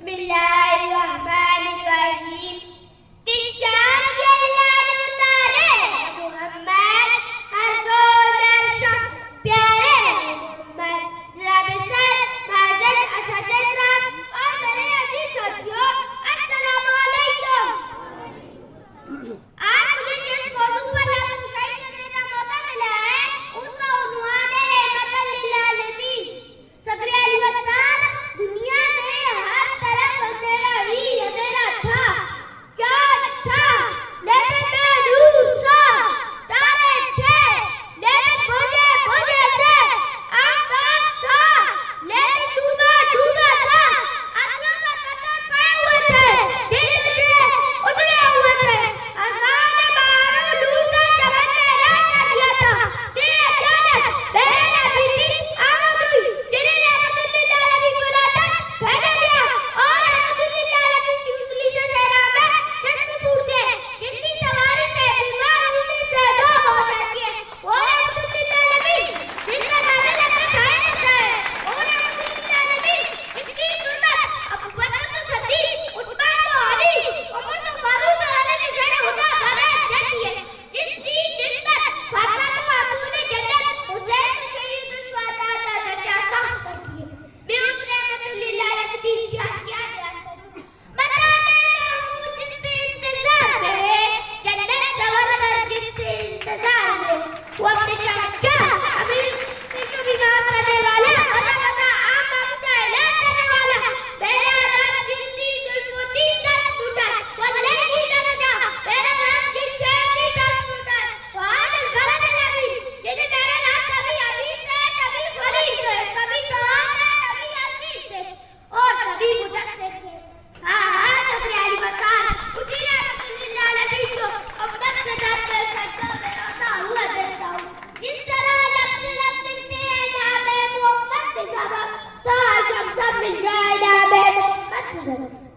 बिस्मिल्लाहिर्रहमानिर्रहीम। तिशान से अल्लाह ने उतारे मोहम्मद हर गोदर शम प्यारे मोहम्मद जनाब सर माजद असद राम और मेरे अजीज साथियों अस्सलाम वालेकुम। आज मुझे जिस मौजू पर शायरी करने का मौका मिला है उसका उन्वान है रहमतल लिल आलमीन। सदर अली वतन दुनिया में हर तरफ अंधेरा ही अंधेरा था, चांद था लेकिन बेनूर सा, तारे थे लेकिन बुझे बुझे से, आकाश था लेकिन डूबा डूबा सा, आसमान पर पत्थर पड़े हुए थे, दिन उतरे हुए थे, आसमान में बाहरों लूटा चमन में रह दिया था। तेरे अचानक बहन बीती आमद हुई जिन्हें रहमतुल्लिल आलमीन बुलाता भेजा गया और रहमतुल्लिल आलमीन की उंगली से सहरा में जश्न फूटते हैं, जिनकी सवारी से बीमार उंगली से दो हो जाती है। वो रहमतुल्लिल आलमीन जिनका नाज़ अपने खाए रहता है, वो रहमतुल्लिल आलमीन जिनकी गुरबत अबू बकर तो सदीक, उस्मान तो अली, उमर तो फारूक और अली के शहर खुदा बारात देती है। जिस दीन जिस पर फातिमा को खातून जन्नत, हुसैन को शहीद शुहदा का दर्जा अता करती है। मैं उस रहमतुल्लिल आलमीन की शान क्या बयान करूं। बताने महमूद जिससे इंतजार में, जन्नत सवर कर जिससे इंतजार में, वो अपने चाचा अमीर को बिना करने वाला बता बता आम बाबू का ऐलान करने वाला, मेरा नाम जिसकी जुल्फों दस टूटा वो लेगी दरजा, मेरा नाम जिस शहर की दस टूटा वो आदिल गलत नबी, जिन्हें मेरा नाम कभी अमीर थे कभी फरीद थे, कभी तमाम थे कभी यासीन थे और कभी मुदस्सिर थे। हाँ हाँ सदर अली वतन उसी रहमतुल्लिल आलमीन को अब्बस से जाते सकता मैं रोता हुआ देखता हूँ। जिस तरह लफ्ज़ लफ्ज़ लिखते हैं नाम मोहम्मद के सबब तो शब्द सब मिल जाए नाम मोहम्मद के सबब।